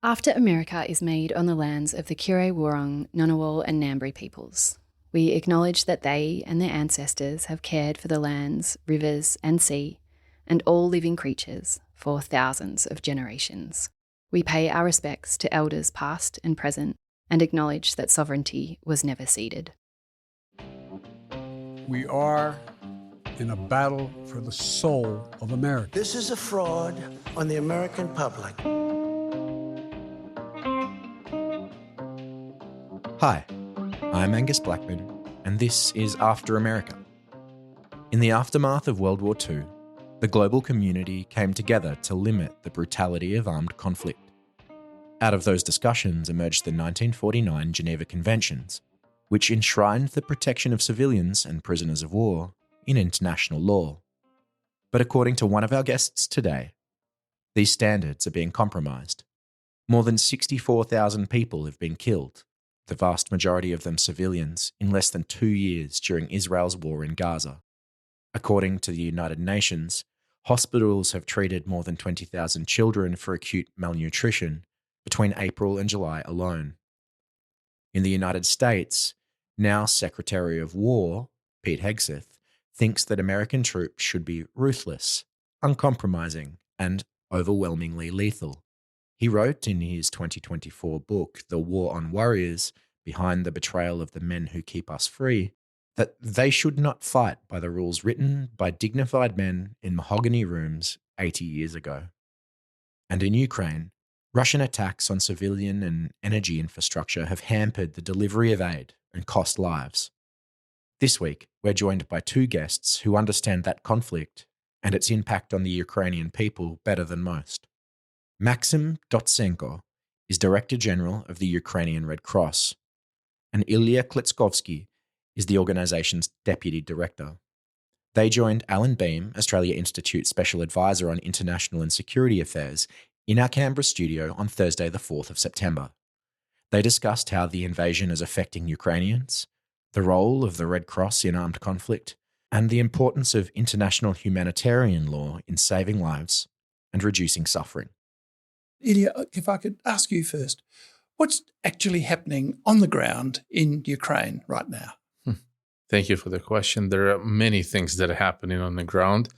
After America is made on the lands of the Kure-Wurrung, Ngunnawal and Ngambri peoples, we acknowledge that they and their ancestors have cared for the lands, rivers and sea, and all living creatures for thousands of generations. We pay our respects to elders past and present and acknowledge that sovereignty was never ceded. We are in a battle for the soul of America. This is a fraud on the American public. Hi, I'm Angus Blackman, and this is After America. In the aftermath of World War II, the global community came together to limit the brutality of armed conflict. Out of those discussions emerged the 1949 Geneva Conventions, which enshrined the protection of civilians and prisoners of war in international law. But according to one of our guests today, these standards are being compromised. More than 64,000 people have been killed, the vast majority of them civilians, in less than 2 years during Israel's war in Gaza. According to the United Nations, hospitals have treated more than 20,000 children for acute malnutrition between April and July alone. In the United States, now Secretary of War, Pete Hegseth, thinks that American troops should be ruthless, uncompromising, and overwhelmingly lethal. He wrote in his 2024 book, The War on Warriors, Behind the Betrayal of the Men Who Keep Us Free, that they should not fight by the rules written by dignified men in mahogany rooms 80 years ago. And in Ukraine, Russian attacks on civilian and energy infrastructure have hampered the delivery of aid and cost lives. This week, we're joined by two guests who understand that conflict and its impact on the Ukrainian people better than most. Maskym Dotsenko is Director General of the Ukrainian Red Cross, and Illya Kletskovskyy is the organisation's Deputy Director. They joined Allan Behm, Australia Institute Special Advisor on International and Security Affairs, in our Canberra studio on Thursday the 4th of September. They discussed how the invasion is affecting Ukrainians, the role of the Red Cross in armed conflict, and the importance of international humanitarian law in saving lives and reducing suffering. Illya, if I could ask you first, what's actually happening on the ground in Ukraine right now? Thank you for the question. There are many things that are happening on the ground,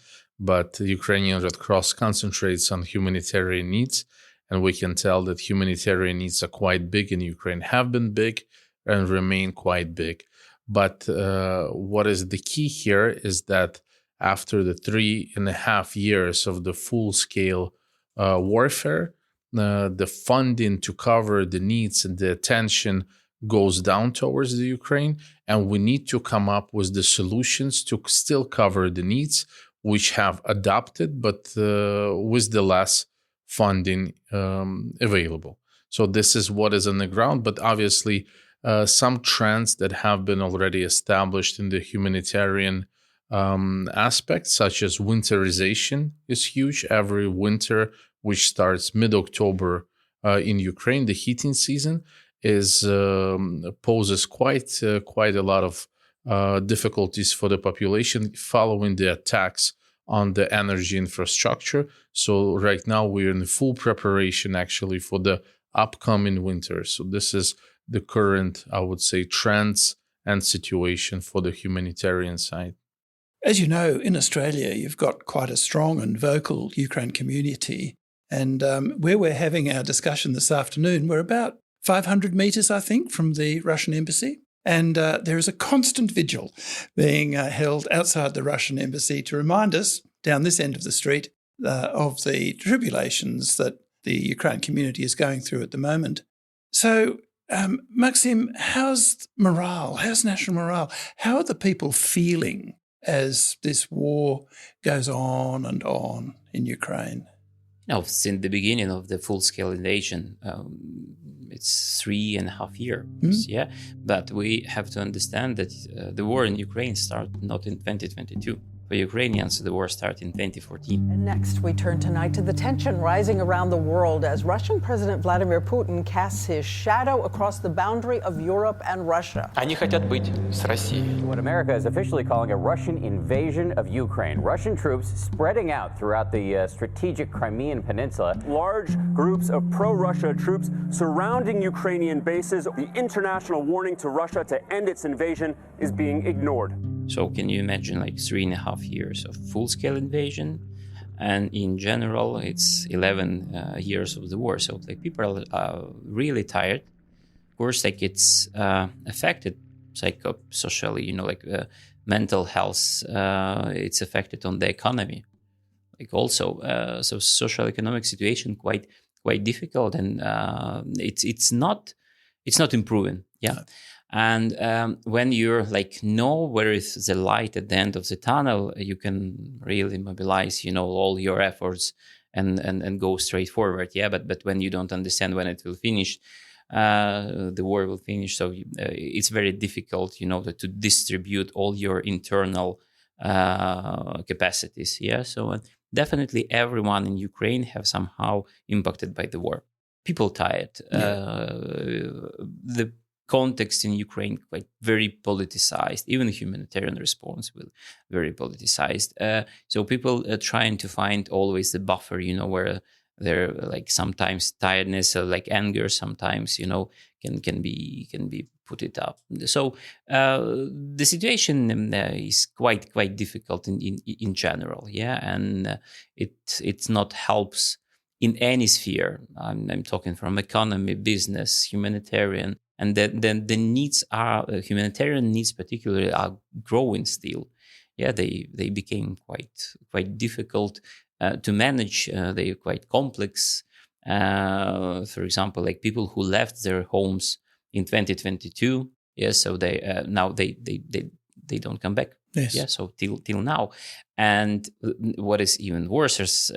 but the Ukrainian Red Cross concentrates on humanitarian needs, and we can tell that humanitarian needs are quite big in Ukraine, have been big, and remain quite big. But what is the key here is that after the 3.5 years of the full-scale warfare, the funding to cover the needs and the attention goes down towards the Ukraine, and we need to come up with the solutions to still cover the needs, which have adopted, but with the less funding available. So this is what is on the ground, but obviously some trends that have been already established in the humanitarian aspect, such as winterization, is huge. Every winter, which starts mid-October in Ukraine, the heating season poses quite a lot of difficulties for the population following the attacks on the energy infrastructure. So right now we're in full preparation actually for the upcoming winter. So this is the current, I would say, trends and situation for the humanitarian side. As you know, in Australia, you've got quite a strong and vocal Ukraine community. And where we're having our discussion this afternoon, we're about 500 metres, I think, from the Russian embassy. And there is a constant vigil being held outside the Russian embassy to remind us, down this end of the street, of the tribulations that the Ukraine community is going through at the moment. So, Maskym, how's morale? How's national morale? How are the people feeling as this war goes on and on in Ukraine? Now, since the beginning of the full-scale invasion, it's 3.5 years, But we have to understand that the war in Ukraine started not in 2022. for Ukrainians, the war started in 2014. And next, we turn tonight to the tension rising around the world as Russian President Vladimir Putin casts his shadow across the boundary of Europe and Russia. Они хотят быть с Россией. What America is officially calling a Russian invasion of Ukraine. Russian troops spreading out throughout the strategic Crimean Peninsula. Large groups of pro-Russia troops surrounding Ukrainian bases. The international warning to Russia to end its invasion is being ignored. So can you imagine 3.5 years of full-scale invasion? And in general, it's 11 years of the war. So people are really tired. Of course, it's affected psychosocially, mental health. It's affected on the economy. So social economic situation quite difficult, and it's not improving. Yeah. And when you're know where is the light at the end of the tunnel, you can really mobilize, all your efforts and go straight forward. Yeah, but when you don't understand when it will finish, the war will finish. So it's very difficult, to distribute all your internal capacities. Yeah, so definitely everyone in Ukraine have somehow impacted by the war. People tired. The context in Ukraine quite very politicized. Even the humanitarian response will very politicized. So people are trying to find always the buffer, where they're sometimes tiredness or anger sometimes, can be put it up. So the situation is quite difficult in general. Yeah, and it's not helps in any sphere. I'm talking from economy, business, humanitarian. And then the needs are humanitarian needs, particularly, are growing still. Yeah, they became quite difficult to manage. They're quite complex. For example, people who left their homes in 2022. Yeah, so they now they don't come back. Yes. Yeah, so till now. And what is even worse is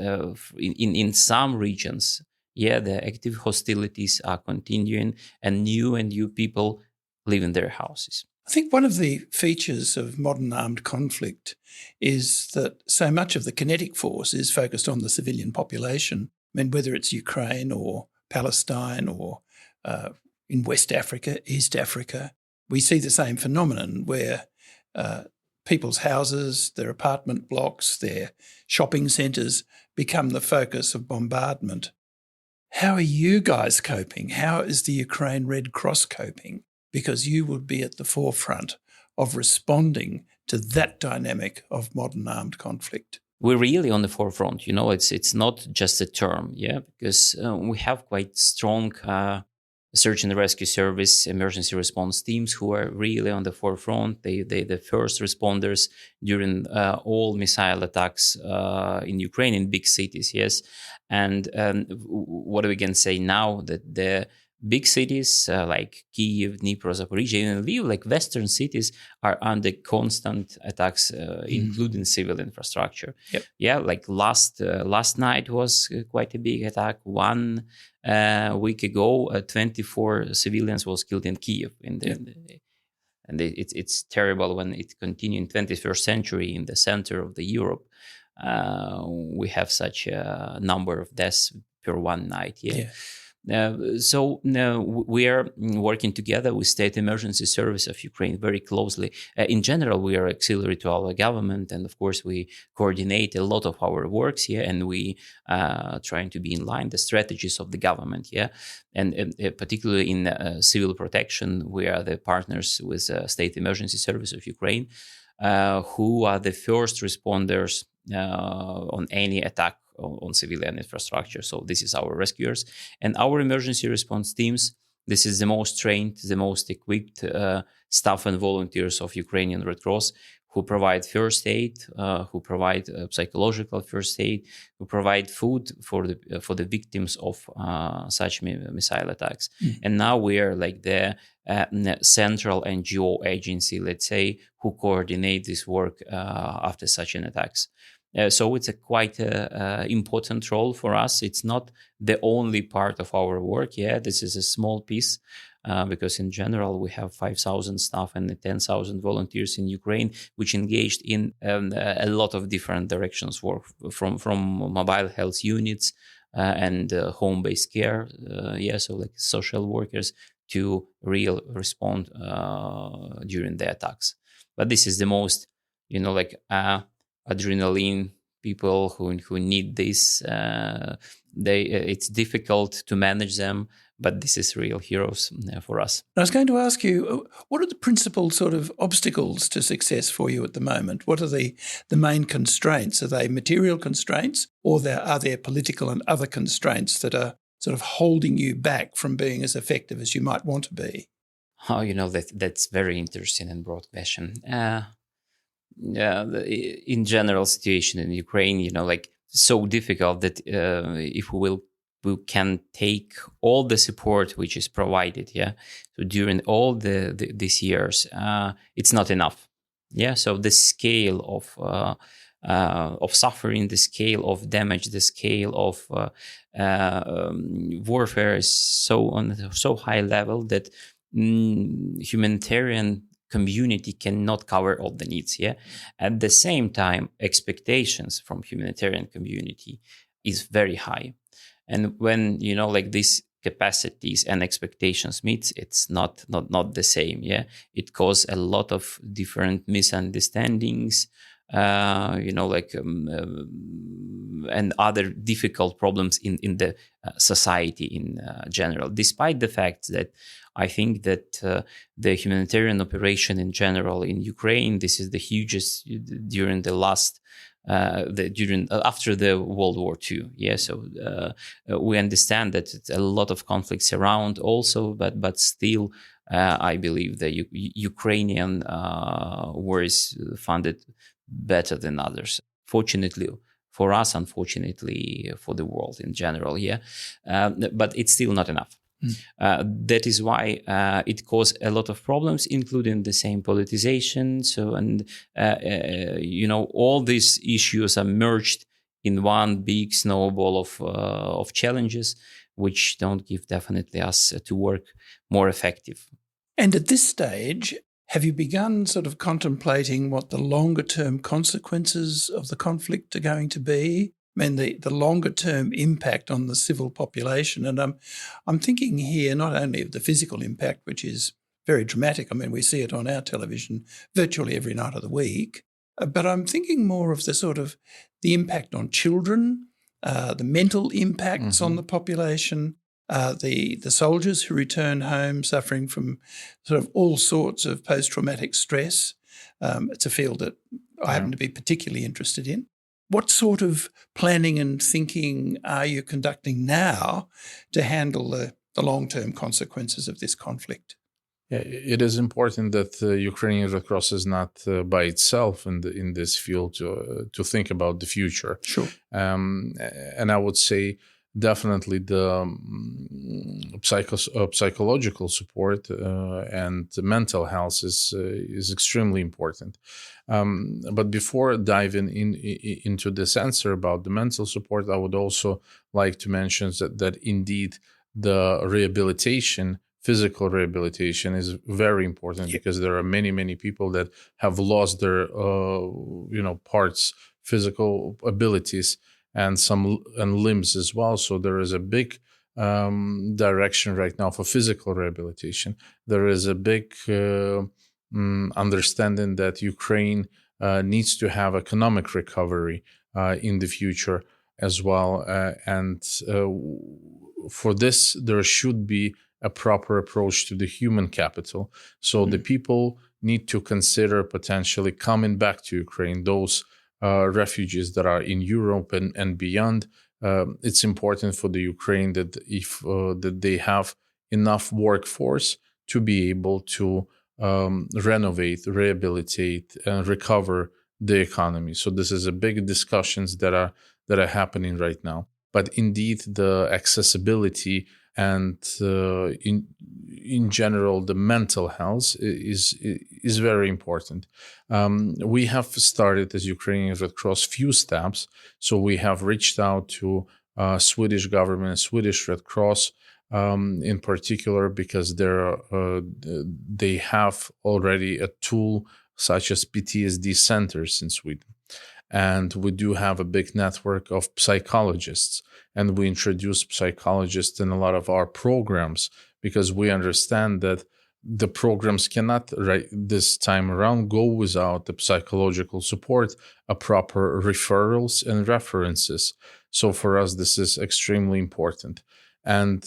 in some regions. Yeah, the active hostilities are continuing, and new people live in their houses. I think one of the features of modern armed conflict is that so much of the kinetic force is focused on the civilian population. I mean, whether it's Ukraine or Palestine or in West Africa, East Africa, we see the same phenomenon where people's houses, their apartment blocks, their shopping centres become the focus of bombardment. How are you guys coping? How is the Ukraine Red Cross coping? Because you would be at the forefront of responding to that dynamic of modern armed conflict. We're really on the forefront. It's not just a term, yeah, because we have quite strong search and rescue service, emergency response teams who are really on the forefront. They the first responders during all missile attacks in Ukraine in big cities, yes. And what we can say now that the big cities like Kyiv, Dnipro, Zaporizhia, and Lviv, western cities, are under constant attacks, including civil infrastructure. Yep. Yeah, last night was quite a big attack. 1 week ago, 24 civilians was killed in Kyiv. And it's terrible when it continues in 21st century in the center of the Europe. We have such a number of deaths per one night. Yeah. So we are working together with State Emergency Service of Ukraine very closely. In general, we are auxiliary to our government, and of course, we coordinate a lot of our works here, and we trying to be in line the strategies of the government. Yeah, and particularly in civil protection, we are the partners with State Emergency Service of Ukraine, who are the first responders on any attack on civilian infrastructure. So this is our rescuers and our emergency response teams. This is the most trained, the most equipped staff and volunteers of Ukrainian Red Cross, who provide first aid, who provide psychological first aid, who provide food for the victims of such missile attacks. And now we are like the central NGO agency, let's say, who coordinate this work after such an attacks. So it's a quite important role for us. It's not the only part of our work. Yeah, this is a small piece because in general we have 5,000 staff and 10,000 volunteers in Ukraine, which engaged in a lot of different directions, work from mobile health units and home-based care, so like social workers, to real respond during the attacks. But this is the most, adrenaline people who need this. It's difficult to manage them, but this is real heroes for us. I was going to ask you, what are the principal sort of obstacles to success for you at the moment? What are the main constraints? Are they material constraints, or are there political and other constraints that are sort of holding you back from being as effective as you might want to be? Oh, that's very interesting and broad question. In general situation in Ukraine, so difficult that if we can take all the support which is provided, so during all these years, it's not enough. So the scale of suffering, the scale of damage, the scale of warfare is so high level that humanitarian community cannot cover all the needs. At the same time, expectations from humanitarian community is very high, and when these capacities and expectations meet, it's not the same. It causes a lot of different misunderstandings, and other difficult problems in the society in general. Despite the fact that I think that the humanitarian operation in general in Ukraine, this is the hugest during the last after the World War II. So we understand that it's a lot of conflicts around also, but still I believe the Ukrainian war is funded better than others. Fortunately for us, unfortunately for the world in general, but it's still not enough. That is why it caused a lot of problems, including the same politicization. All these issues are merged in one big snowball of challenges, which don't give definitely us to work more effective. And at this stage, have you begun sort of contemplating what the longer-term consequences of the conflict are going to be? I mean, the longer-term impact on the civil population. And I'm thinking here not only of the physical impact, which is very dramatic. I mean, we see it on our television virtually every night of the week. But I'm thinking more of the impact on children, the mental impacts on the population, the soldiers who return home suffering from sort of all sorts of post-traumatic stress. It's a field that I happen to be particularly interested in. What sort of planning and thinking are you conducting now to handle the long-term consequences of this conflict? It is important that the Ukrainian Red Cross is not by itself in this field to think about the future. Sure. And I would say definitely the psychological support and mental health is extremely important. But before diving into this answer about the mental support, I would also like to mention that indeed the rehabilitation, physical rehabilitation, is very important because there are many people that have lost their parts, physical abilities, and limbs as well. So there is a big direction right now for physical rehabilitation. There is a big understanding that Ukraine needs to have economic recovery in the future as well. And for this, there should be a proper approach to the human capital. So the people need to consider potentially coming back to Ukraine, those refugees that are in Europe and beyond. It's important for the Ukraine that that they have enough workforce to be able to renovate, rehabilitate, and recover the economy. So this is a big discussions that are happening right now. But indeed, the accessibility and in general, the mental health is very important. We have started as Ukrainian Red Cross few steps. So we have reached out to Swedish government, Swedish Red Cross, in particular because they have already a tool such as PTSD centers in Sweden. And we do have a big network of psychologists, and we introduce psychologists in a lot of our programs because we understand that the programs cannot, right this time around, go without the psychological support, a proper referrals and references. So for us, this is extremely important. And,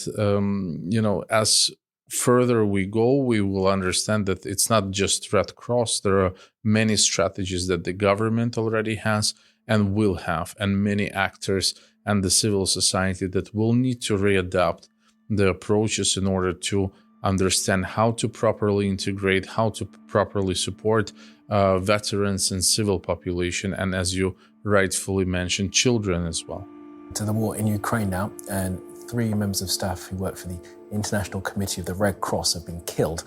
as further we go, we will understand that it's not just Red Cross. There are many strategies that the government already has and will have, and many actors and the civil society that will need to readapt the approaches in order to understand how to properly integrate, how to properly support veterans and civil population, and as you rightfully mentioned, children as well. To the war in Ukraine now, and 3 members of staff who work for the International Committee of the Red Cross have been killed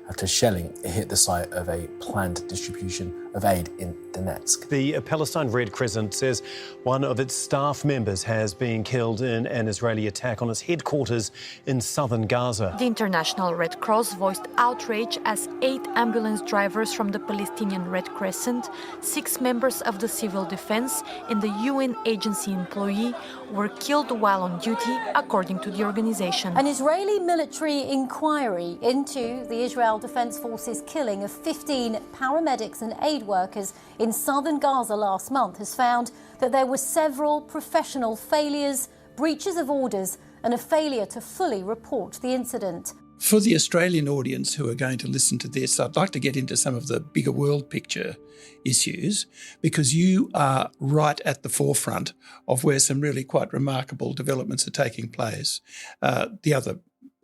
after shelling hit the site of a planned distribution of aid in Donetsk. The Palestine Red Crescent says one of its staff members has been killed in an Israeli attack on its headquarters in southern Gaza. The International Red Cross voiced outrage as 8 ambulance drivers from the Palestinian Red Crescent, 6 members of the civil defense, and the UN agency employee were killed while on duty, according to the organization. An Israeli military inquiry into the Israel Defense Forces killing of 15 paramedics and aid workers in southern Gaza last month has found that there were several professional failures, breaches of orders, and a failure to fully report the incident. For the Australian audience who are going to listen to this, I'd like to get into some of the bigger world picture issues, because you are right at the forefront of where some really quite remarkable developments are taking place. The other,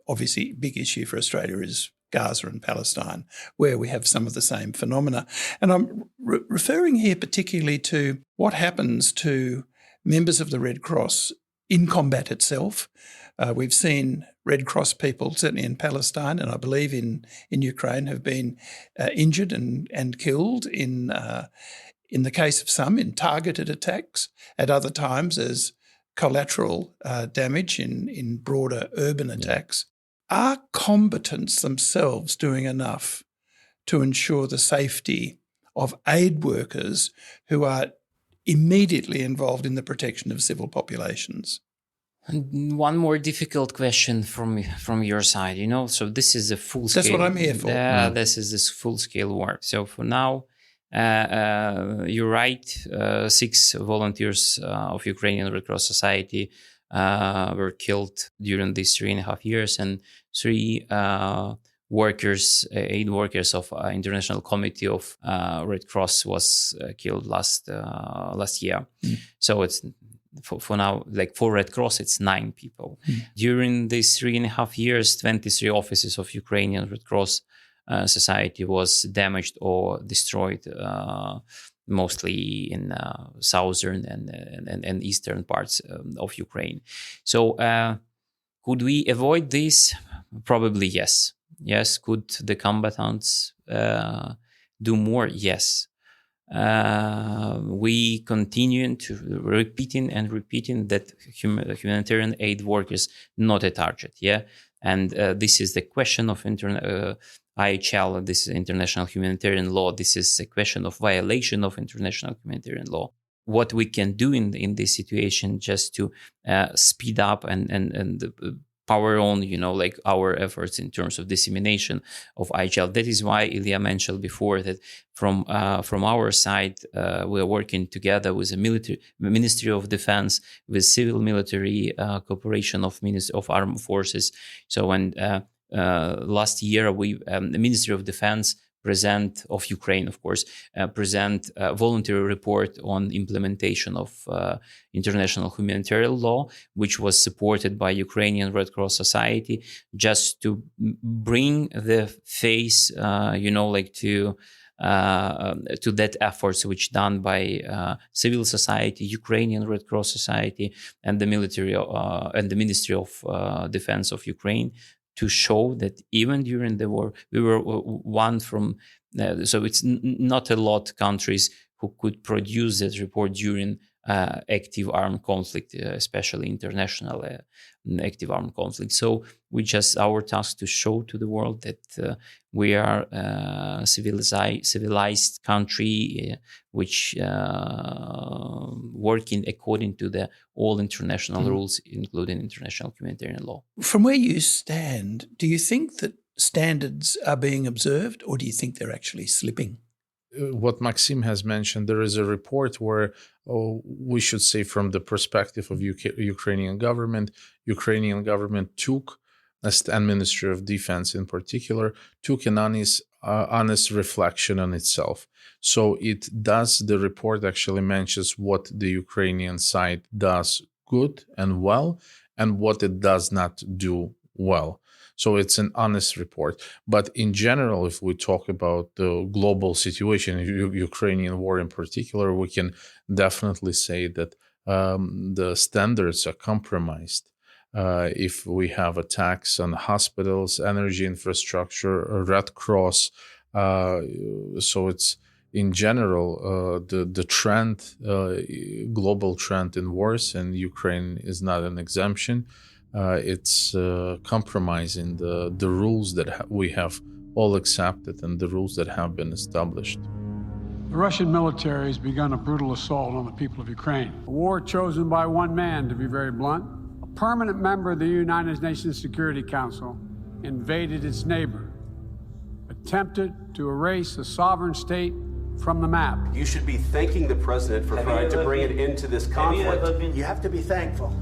obviously, big issue for Australia is Gaza and Palestine, where we have some of the same phenomena. And I'm referring here particularly to what happens to members of the Red Cross in combat itself. We've seen Red Cross people, certainly in Palestine and I believe in Ukraine, have been injured and killed in the case of some in targeted attacks, at other times as collateral damage in broader urban attacks. Are combatants themselves doing enough to ensure the safety of aid workers who are immediately involved in the protection of civil populations? And one more difficult question from your side, so this is a full-scale... That's what I'm here for. This is this full-scale war. So for now, you're right, 6 volunteers of Ukrainian Red Cross Society were killed during these 3.5 years, and 3 aid workers of International Committee of Red Cross was killed last year. So it's for now, like for Red Cross, it's 9 people. During these 3.5 years, 23 offices of Ukrainian Red Cross Society was damaged or destroyed, mostly in southern and eastern parts of Ukraine. So could we avoid this? Probably yes. Yes. Could the combatants do more? Yes. We continue to repeating that humanitarian aid workers not a target. Yeah. And this is the question of IHL, this is international humanitarian law. This is a question of violation of international humanitarian law. What we can do in this situation just to speed up and power on, like our efforts in terms of dissemination of IHL. That is why Illya mentioned before that from our side, we are working together with the Ministry of Defense, with civil military cooperation of Armed Forces. So when last year, the Ministry of Defense of Ukraine, of course, present a voluntary report on implementation of international humanitarian law, which was supported by Ukrainian Red Cross Society, just to bring the face, to that efforts which done by civil society, Ukrainian Red Cross Society, and the military and the Ministry of Defense of Ukraine, to show that even during the war, we were one from, so it's not a lot of countries who could produce that report during active armed conflict, especially international active armed conflict. So our task to show to the world that we are a civilized country which working according to all international rules, including international humanitarian law. From where you stand, do you think that standards are being observed, or do you think they're actually slipping? What Maskym has mentioned, there is a report where, we should say from the perspective of Ukrainian government took, and Ministry of Defense in particular, took an honest reflection on itself. So the report actually mentions what the Ukrainian side does good and well, and what it does not do well. So it's an honest report. But in general, if we talk about the global situation, Ukrainian war in particular, we can definitely say that the standards are compromised. If we have attacks on hospitals, energy infrastructure, Red Cross, so it's in general the trend, global trend in wars, and Ukraine is not an exemption. It's compromising the rules that we have all accepted and the rules that have been established. The Russian military has begun a brutal assault on the people of Ukraine. A war chosen by one man, to be very blunt. A permanent member of the United Nations Security Council invaded its neighbor, attempted to erase a sovereign state from the map. You should be thanking the president for trying to bring it into this conflict. You have to be thankful.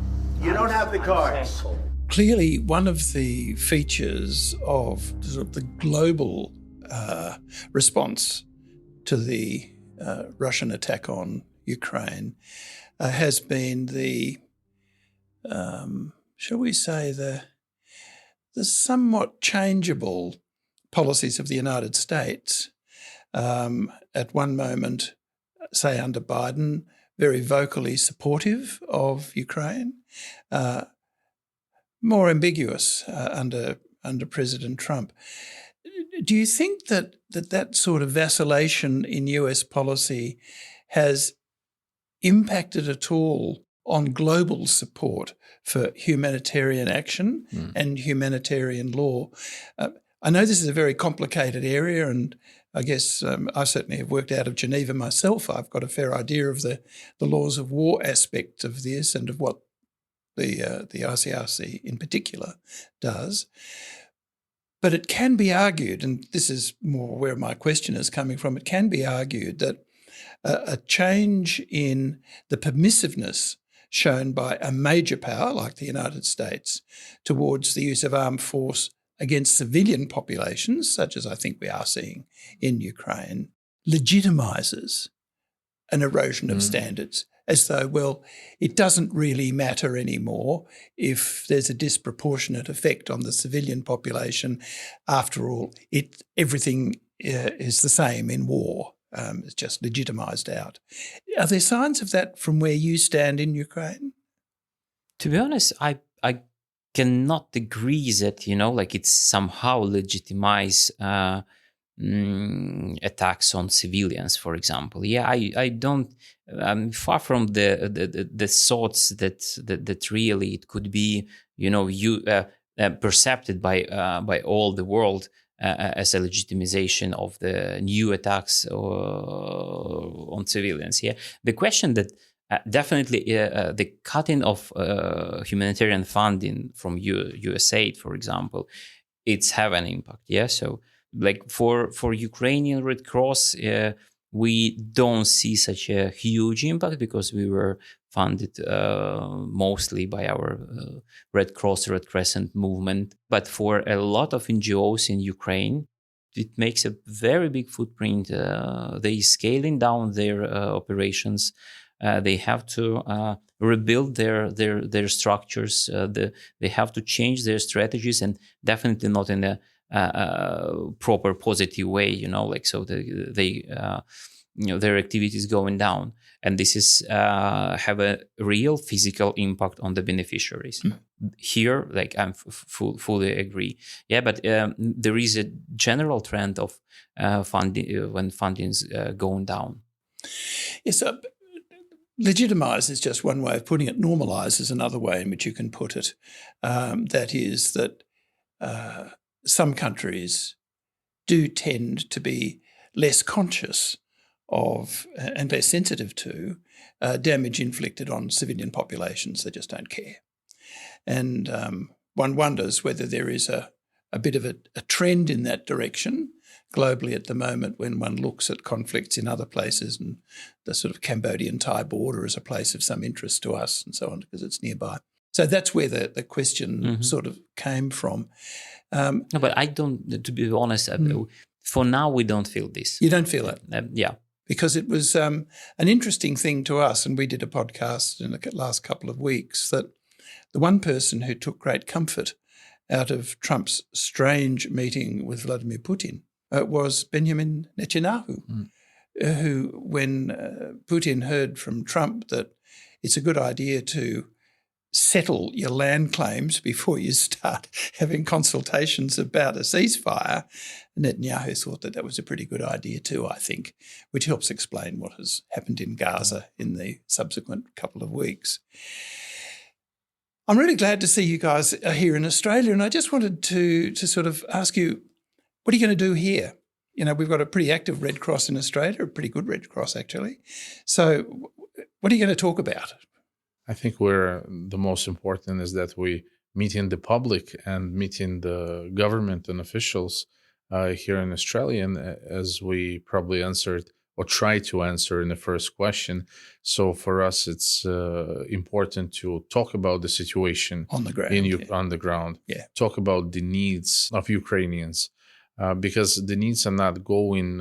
You don't have the cards. Clearly, one of the features of sort of the global response to the Russian attack on Ukraine has been the, shall we say, the somewhat changeable policies of the United States. At one moment, say under Biden, very vocally supportive of Ukraine, more ambiguous under President Trump. Do you think that sort of vacillation in US policy has impacted at all on global support for humanitarian action and humanitarian law? I know this is a very complicated area, and I guess I certainly have worked out of Geneva myself. I've got a fair idea of the laws of war aspect of this and of what the ICRC in particular does. But it can be argued, and this is more where my question is coming from, it can be argued that a change in the permissiveness shown by a major power like the United States towards the use of armed force against civilian populations, such as I think we are seeing in Ukraine, legitimizes an erosion of standards, as though, well, it doesn't really matter anymore if there's a disproportionate effect on the civilian population. After all, everything is the same in war. It's just legitimized out. Are there signs of that from where you stand in Ukraine? To be honest, I cannot agree that, it's somehow legitimize attacks on civilians, for example. Yeah, I don't. I'm far from the thoughts that really it could be, perceived by all the world as a legitimization of the new attacks on civilians. Yeah, the question that. Definitely, the cutting of humanitarian funding from USAID, for example, it's have an impact. Yeah, so like for Ukrainian Red Cross, we don't see such a huge impact because we were funded mostly by our Red Cross, Red Crescent movement. But for a lot of NGOs in Ukraine, it makes a very big footprint. They scaling down their operations. They have to rebuild their structures. They have to change their strategies, and definitely not in a proper positive way. So their activities going down, and this is have a real physical impact on the beneficiaries. Here, I fully agree. Yeah, but there is a general trend of funding when funding is going down. Yes. Legitimise is just one way of putting it. Normalise is another way in which you can put it. That is that some countries do tend to be less conscious of and less sensitive to damage inflicted on civilian populations. They just don't care. And one wonders whether there is a bit of a trend in that direction globally at the moment when one looks at conflicts in other places, and the sort of Cambodian-Thai border is a place of some interest to us and so on because it's nearby. So that's where the question sort of came from. No, but I don't, to be honest, for now we don't feel this. You don't feel it? Yeah. Because it was an interesting thing to us, and we did a podcast in the last couple of weeks, that the one person who took great comfort out of Trump's strange meeting with Vladimir Putin was Benjamin Netanyahu, who, when Putin heard from Trump that it's a good idea to settle your land claims before you start having consultations about a ceasefire, Netanyahu thought that was a pretty good idea too, I think, which helps explain what has happened in Gaza in the subsequent couple of weeks. I'm really glad to see you guys are here in Australia, and I just wanted to sort of ask you, what are you going to do here? You know, we've got a pretty active Red Cross in Australia, a pretty good Red Cross actually. So what are you going to talk about? I think the most important is that we meet in the public and meeting the government and officials here in Australia, and as we probably answered or try to answer in the first question. So for us, it's important to talk about the situation on the ground. On the ground. Yeah. Talk about the needs of Ukrainians, because the needs are not going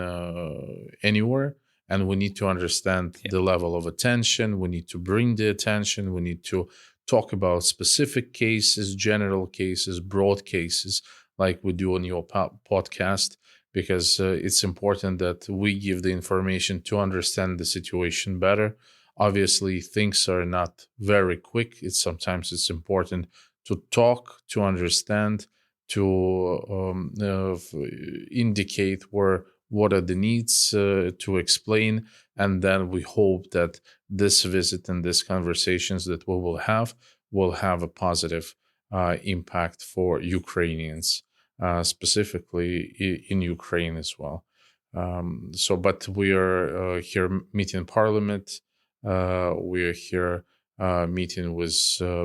anywhere, and we need to understand the level of attention. We need to bring the attention. We need to talk about specific cases, general cases, broad cases, like we do on your podcast. Because it's important that we give the information to understand the situation better. Obviously, things are not very quick. Sometimes it's important to talk, to understand, to indicate what are the needs, to explain. And then we hope that this visit and these conversations that we will have a positive impact for Ukrainians. Specifically in Ukraine as well. But we are here meeting Parliament. We are here meeting with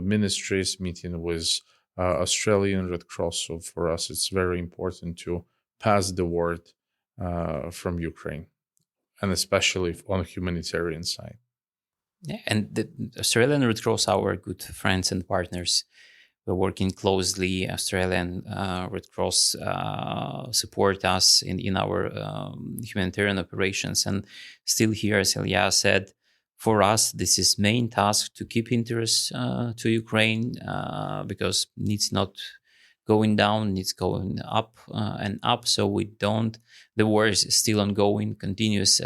ministries, meeting with Australian Red Cross. So for us, it's very important to pass the word from Ukraine, and especially on the humanitarian side. Yeah, and the Australian Red Cross, our good friends and partners. We're working closely. Australian Red Cross support us in our humanitarian operations. And still here, as Illya said, for us, this is main task to keep interest to Ukraine because needs not going down, needs going up and up. So the war is still ongoing, continuous,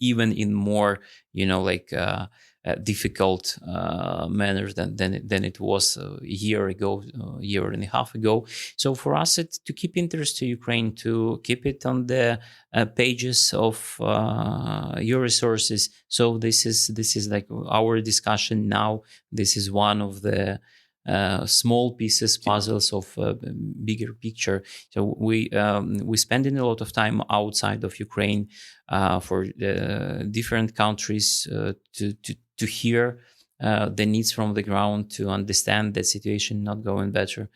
even in more, difficult manner than it was a year and a half ago. So for us, it's to keep interest to Ukraine, to keep it on the pages of your resources. So this is like our discussion now. This is one of the small pieces, puzzles of a bigger picture. So we spending a lot of time outside of Ukraine for different countries to hear the needs from the ground, to understand the situation not going better,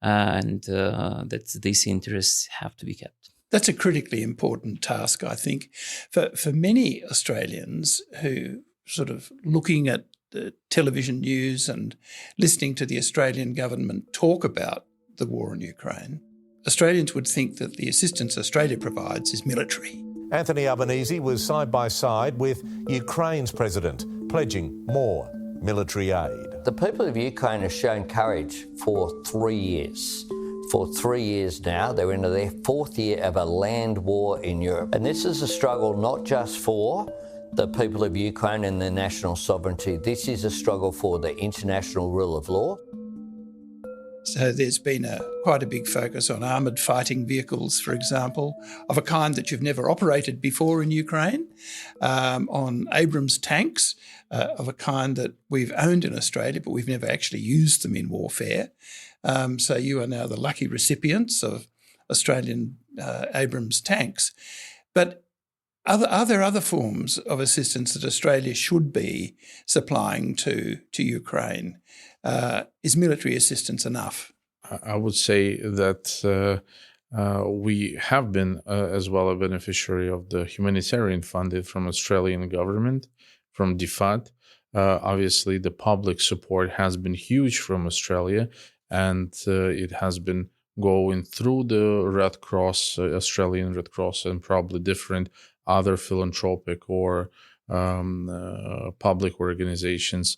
and that these interests have to be kept. That's a critically important task, I think, for many Australians who sort of looking at the television news and listening to the Australian government talk about the war in Ukraine. Australians would think that the assistance Australia provides is military. Anthony Albanese was side by side with Ukraine's president, pledging more military aid. The people of Ukraine have shown courage for 3 years. For 3 years now, they're into their 4th year of a land war in Europe. And this is a struggle not just for the people of Ukraine and their national sovereignty. This is a struggle for the international rule of law. So there's been quite a big focus on armoured fighting vehicles, for example, of a kind that you've never operated before in Ukraine, on Abrams tanks of a kind that we've owned in Australia, but we've never actually used them in warfare. So you are now the lucky recipients of Australian Abrams tanks. But are there other forms of assistance that Australia should be supplying to Ukraine? Is military assistance enough? I would say that we have been as well a beneficiary of the humanitarian funded from Australian government, from DFAT. Obviously, the public support has been huge from Australia, and it has been going through the Red Cross, Australian Red Cross, and probably different other philanthropic or public organizations.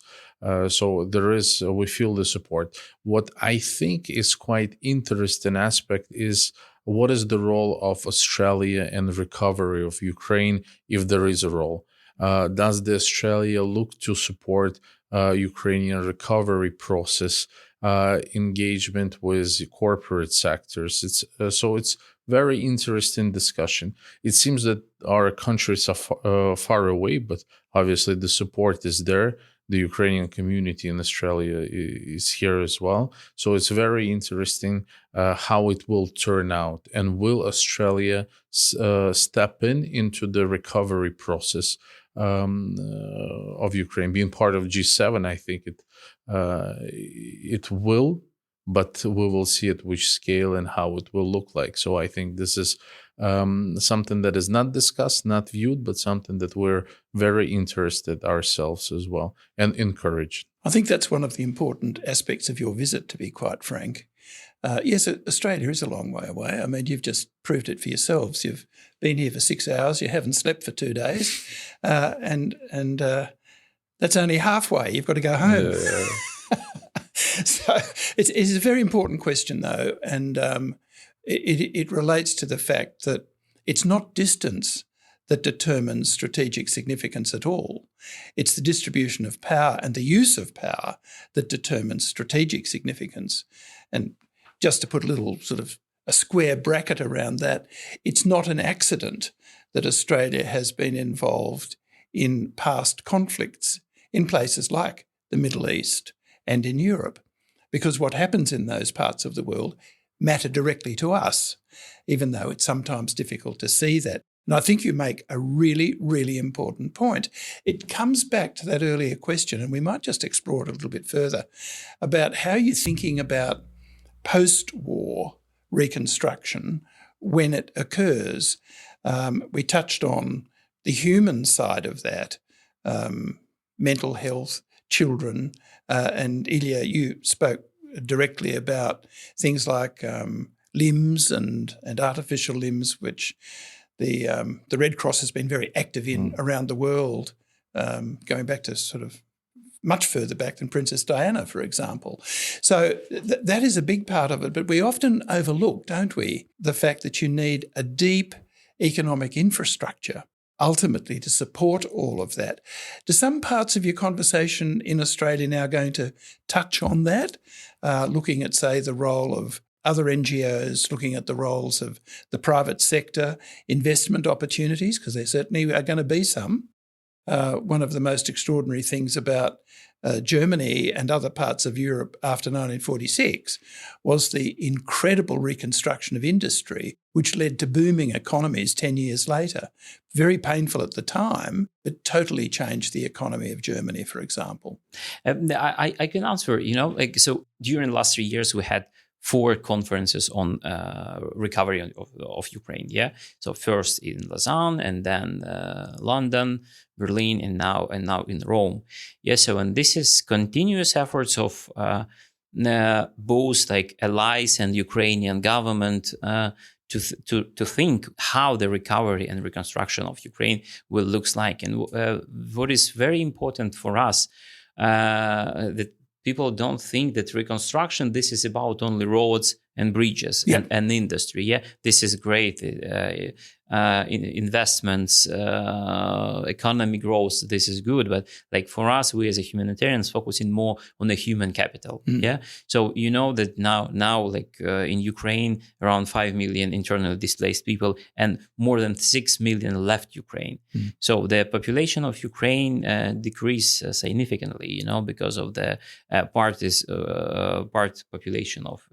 So there is, we feel the support. What I think is quite interesting aspect is what is the role of Australia in the recovery of Ukraine, if there is a role. Does the Australia look to support Ukrainian recovery process, engagement with corporate sectors? It's very interesting discussion. It seems that our countries are far away, but obviously the support is there. The Ukrainian community in Australia is here as well. So it's very interesting how it will turn out. And will Australia step into the recovery process of Ukraine? Being part of G7, I think it will, but we will see at which scale and how it will look like. So I think this is something that is not discussed, not viewed, but something that we're very interested ourselves as well and encouraged. I think that's one of the important aspects of your visit, to be quite frank. Yes, Australia is a long way away. I mean, you've just proved it for yourselves. You've been here for 6 hours, you haven't slept for 2 days, and that's only halfway. You've got to go home. Yeah. So it's a very important question, though, and it relates to the fact that it's not distance that determines strategic significance at all. It's the distribution of power and the use of power that determines strategic significance. And just to put a little sort of a square bracket around that, it's not an accident that Australia has been involved in past conflicts in places like the Middle East and in Europe, because what happens in those parts of the world matter directly to us, even though it's sometimes difficult to see that. And I think you make a really, really important point. It comes back to that earlier question, and we might just explore it a little bit further, about how you're thinking about post-war reconstruction when it occurs. We touched on the human side of that, mental health, children, and Illya, you spoke directly about things like limbs and artificial limbs, which the Red Cross has been very active in around the world, going back to sort of much further back than Princess Diana, for example. So that is a big part of it, but we often overlook, don't we, the fact that you need a deep economic infrastructure ultimately to support all of that. Do some parts of your conversation in Australia now going to touch on that, looking at, say, the role of other NGOs, looking at the roles of the private sector, investment opportunities, because there certainly are going to be some. One of the most extraordinary things about Germany and other parts of Europe after 1946 was the incredible reconstruction of industry, which led to booming economies 10 years later. Very painful at the time, but totally changed the economy of Germany, for example. I can answer, so during the last 3 years, we had 4 conferences on recovery of Ukraine, yeah? So first in Lausanne, and then London, Berlin, and now in Rome. Yeah, so and this is continuous efforts of both like allies and Ukrainian government to think how the recovery and reconstruction of Ukraine will looks like. And what is very important for us, that people don't think that reconstruction, this is about only roads and bridges and industry. Yeah, this is great. investments, economy growth, this is good. But like for us, we as a humanitarians focusing more on the human capital. Yeah. So you know that now like in Ukraine, around 5 million internally displaced people and more than 6 million left Ukraine. So the population of Ukraine decreased significantly, you know, because of the part population of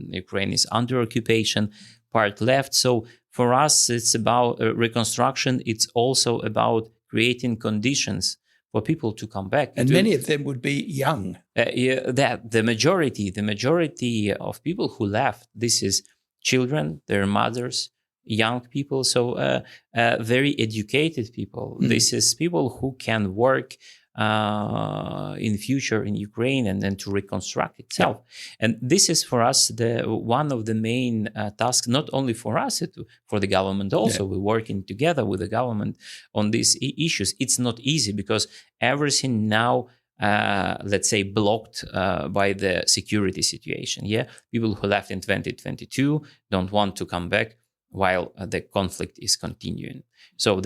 Ukraine is under occupation, part left. So for us, it's about reconstruction. It's also about creating conditions for people to come back. And many of them would be young. The majority of people who left, this is children, their mothers, young people, so very educated people. This is people who can work in future in Ukraine and then to reconstruct itself. And this is for us one of the main tasks, not only for us, for the government also. We're working together with the government on these issues. It's not easy because everything now let's say blocked by the security situation. People who left in 2022 don't want to come back while the conflict is continuing. So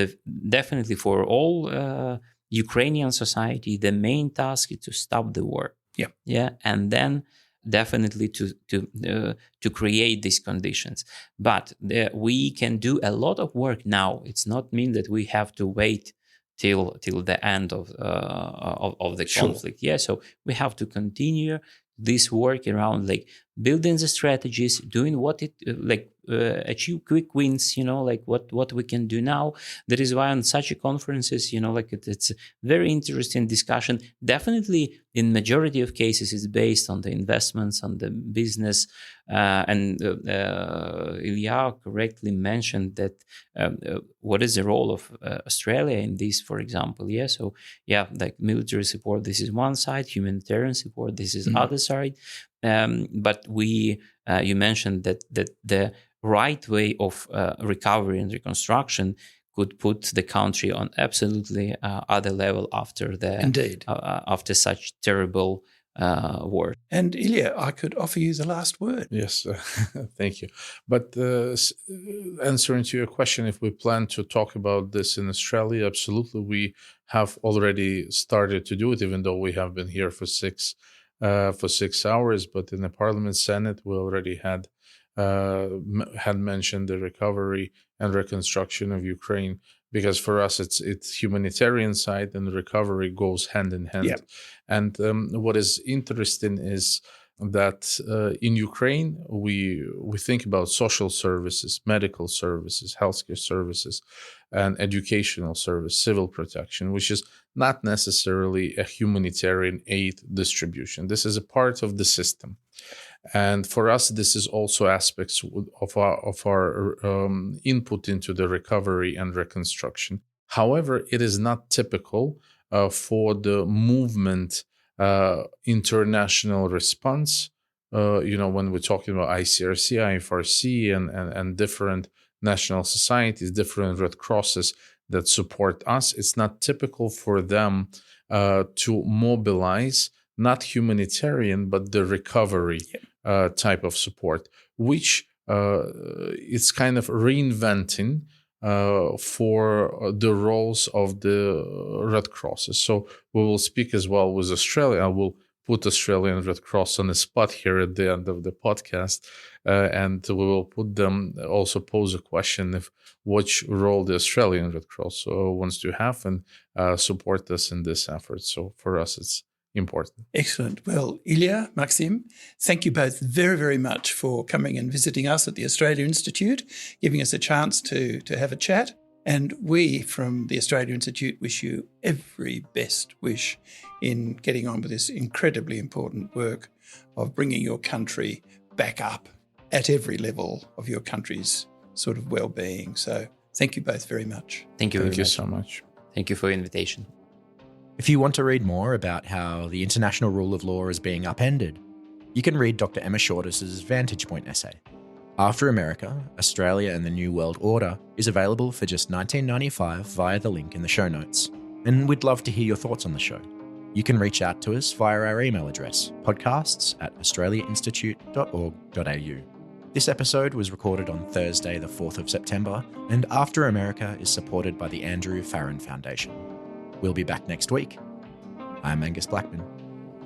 definitely for all Ukrainian society, the main task is to stop the war. And then definitely to create these conditions. But we can do a lot of work now. It's not mean that we have to wait till the end of the conflict. So we have to continue this work around like building the strategies, doing what it achieve quick wins, like what we can do now. That is why on such a conferences, it's a very interesting discussion. Definitely in majority of cases it's based on the investments, on the business. And Illya correctly mentioned that what is the role of Australia in this, for example. So like military support, this is one side, humanitarian support, this is other side. But you mentioned that the right way of recovery and reconstruction could put the country on absolutely other level after after such terrible war. And Illya, I could offer you the last word. Yes, thank you. But answering to your question, if we plan to talk about this in Australia, absolutely, we have already started to do it, even though we have been here for 6 hours. But in the Parliament Senate, we already had mentioned the recovery and reconstruction of Ukraine, because for us it's humanitarian side and recovery goes hand in hand. And what is interesting is that in Ukraine we think about social services, medical services, healthcare services, and educational service, civil protection, which is not necessarily a humanitarian aid distribution. This is a part of the system. And for us, this is also aspects of our input into the recovery and reconstruction. However, it is not typical for the movement international response. When we're talking about ICRC, IFRC, and different national societies, different Red Crosses that support us, it's not typical for them to mobilize not humanitarian, but the recovery type of support, which it's kind of reinventing for the roles of the Red Crosses. So we will speak as well with Australia. I will put Australian Red Cross on the spot here at the end of the podcast, and we will put them also pose a question of which role the Australian Red Cross wants to have and support us in this effort. So for us, it's important. Excellent. Well, Illya, Maskym, thank you both very, very much for coming and visiting us at the Australia Institute, giving us a chance to have a chat. And we from the Australia Institute wish you every best wish in getting on with this incredibly important work of bringing your country back up at every level of your country's sort of well-being. So thank you both very much. Thank you so much. Thank you for the invitation. If you want to read more about how the international rule of law is being upended, you can read Dr. Emma Shortis's Vantage Point essay. After America, Australia and the New World Order is available for just $19.95 via the link in the show notes. And we'd love to hear your thoughts on the show. You can reach out to us via our email address, podcasts@australiainstitute.org.au. This episode was recorded on Thursday, the 4th of September, and After America is supported by the Andrew Farron Foundation. We'll be back next week. I'm Angus Blackman.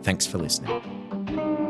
Thanks for listening.